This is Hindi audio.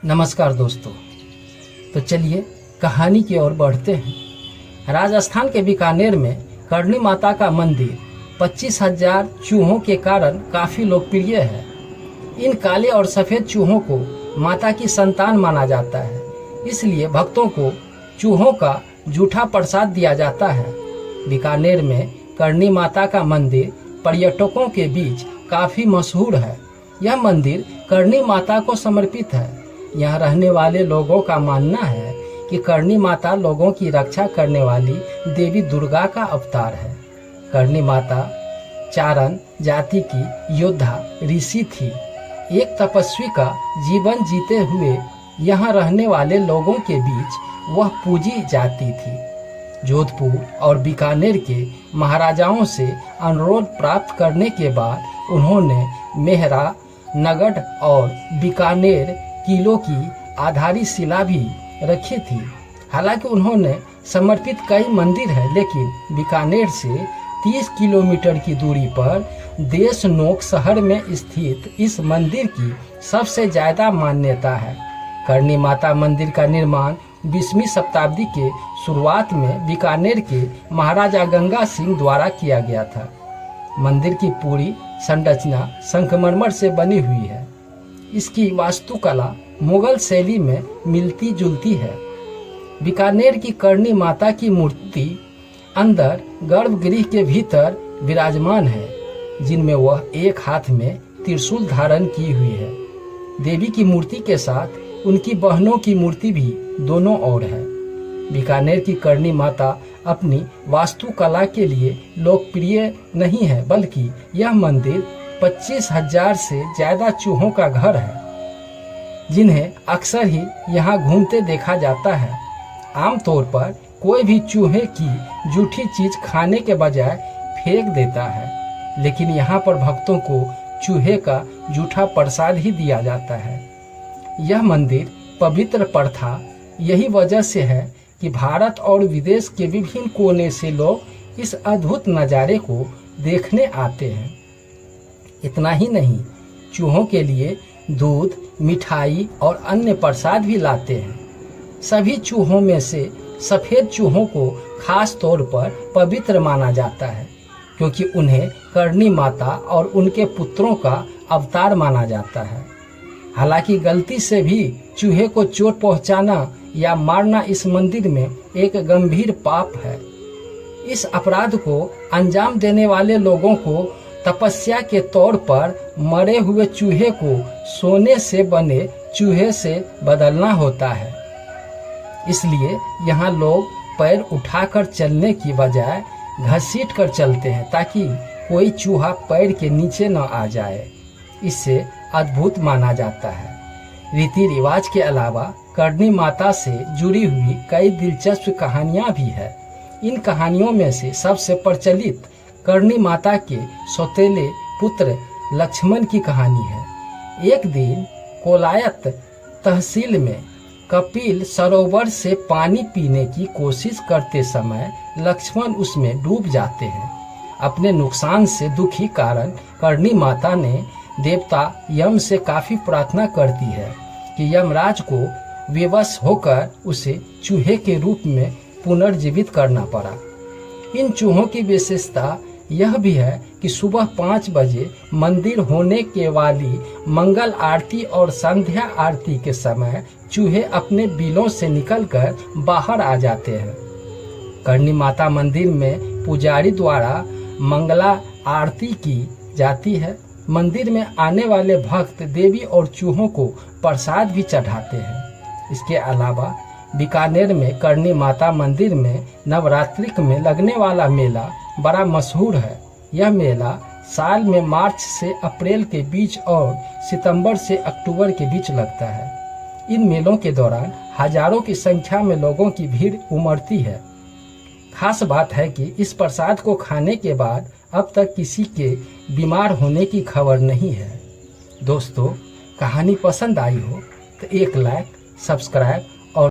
नमस्कार दोस्तों। तो चलिए कहानी की ओर बढ़ते हैं। राजस्थान के बीकानेर में करणी माता का मंदिर 25,000 चूहों के कारण काफ़ी लोकप्रिय है। इन काले और सफ़ेद चूहों को माता की संतान माना जाता है, इसलिए भक्तों को चूहों का जूठा प्रसाद दिया जाता है। बीकानेर में करणी माता का मंदिर पर्यटकों के बीच काफ़ी मशहूर है। यह मंदिर करणी माता को समर्पित है। यहाँ रहने वाले लोगों का मानना है कि करणी माता लोगों की रक्षा करने वाली देवी दुर्गा का अवतार है। करणी माता चारण जाति की योद्धा ऋषि थी। एक तपस्वी का जीवन जीते हुए यहाँ रहने वाले लोगों के बीच वह पूजी जाती थी। जोधपुर और बीकानेर के महाराजाओं से अनुरोध प्राप्त करने के बाद उन्होंने मेहरा, नगढ़ और बीकानेर किलों की आधारशिला भी रखी थी। हालांकि उन्होंने समर्पित कई मंदिर हैं, लेकिन बीकानेर से 30 किलोमीटर की दूरी पर देशनोक शहर में स्थित इस मंदिर की सबसे ज़्यादा मान्यता है। करणी माता मंदिर का निर्माण 20वीं शताब्दी के शुरुआत में बीकानेर के महाराजा गंगा सिंह द्वारा किया गया था। मंदिर की पूरी संरचना संगमरमर से बनी हुई है। इसकी वास्तुकला मुगल शैली में मिलती जुलती है। बीकानेर की करणी माता की मूर्ति अंदर गर्भगृह के भीतर विराजमान है, जिनमें वह एक हाथ में त्रिशूल धारण की हुई है। देवी की मूर्ति के साथ उनकी बहनों की मूर्ति भी दोनों ओर है। बीकानेर की करणी माता अपनी वास्तुकला के लिए लोकप्रिय नहीं है, बल्कि यह मंदिर 25,000 से ज़्यादा चूहों का घर है, जिन्हें अक्सर ही यहाँ घूमते देखा जाता है। आमतौर पर कोई भी चूहे की जूठी चीज खाने के बजाय फेंक देता है, लेकिन यहाँ पर भक्तों को चूहे का जूठा प्रसाद ही दिया जाता है। यह मंदिर पवित्र प्रथा यही वजह से है कि भारत और विदेश के विभिन्न कोने से लोग इस अद्भुत नज़ारे को देखने आते हैं। इतना ही नहीं, चूहों के लिए दूध, मिठाई और अन्य प्रसाद भी लाते हैं। सभी चूहों में से सफ़ेद चूहों को खास तौर पर पवित्र माना जाता है, क्योंकि उन्हें करणी माता और उनके पुत्रों का अवतार माना जाता है। हालांकि गलती से भी चूहे को चोट पहुंचाना या मारना इस मंदिर में एक गंभीर पाप है। इस अपराध को अंजाम देने वाले लोगों को तपस्या के तौर पर मरे हुए चूहे को सोने से बने चूहे से बदलना होता है। इसलिए यहाँ लोग पैर उठाकर चलने की बजाय घसीट कर चलते हैं, ताकि कोई चूहा पैर के नीचे न आ जाए। इससे अद्भुत माना जाता है। रीति रिवाज के अलावा करणी माता से जुड़ी हुई कई दिलचस्प कहानियाँ भी है। इन कहानियों में से सबसे प्रचलित करणी माता के सौतेले पुत्र लक्ष्मण की कहानी है। एक दिन कोलायत तहसील में कपिल सरोवर से पानी पीने की कोशिश करते समय लक्ष्मण उसमें डूब जाते हैं। अपने नुकसान से दुखी कारण करणी माता ने देवता यम से काफ़ी प्रार्थना करती है कि यमराज को विवश होकर उसे चूहे के रूप में पुनर्जीवित करना पड़ा। इन चूहों की विशेषता यह भी है कि सुबह 5 बजे मंदिर होने के वाली मंगल आरती और संध्या आरती के समय चूहे अपने बिलों से निकलकर बाहर आ जाते हैं। करणी माता मंदिर में पुजारी द्वारा मंगला आरती की जाती है। मंदिर में आने वाले भक्त देवी और चूहों को प्रसाद भी चढ़ाते हैं। इसके अलावा बीकानेर में करणी माता मंदिर में नवरात्रि में लगने वाला मेला बड़ा मशहूर है। यह मेला साल में मार्च से अप्रैल के बीच और सितंबर से अक्टूबर के बीच लगता है। इन मेलों के दौरान हजारों की संख्या में लोगों की भीड़ उमड़ती है। खास बात है कि इस प्रसाद को खाने के बाद अब तक किसी के बीमार होने की खबर नहीं है। दोस्तों, कहानी पसंद आई हो तो एक लाइक, सब्सक्राइब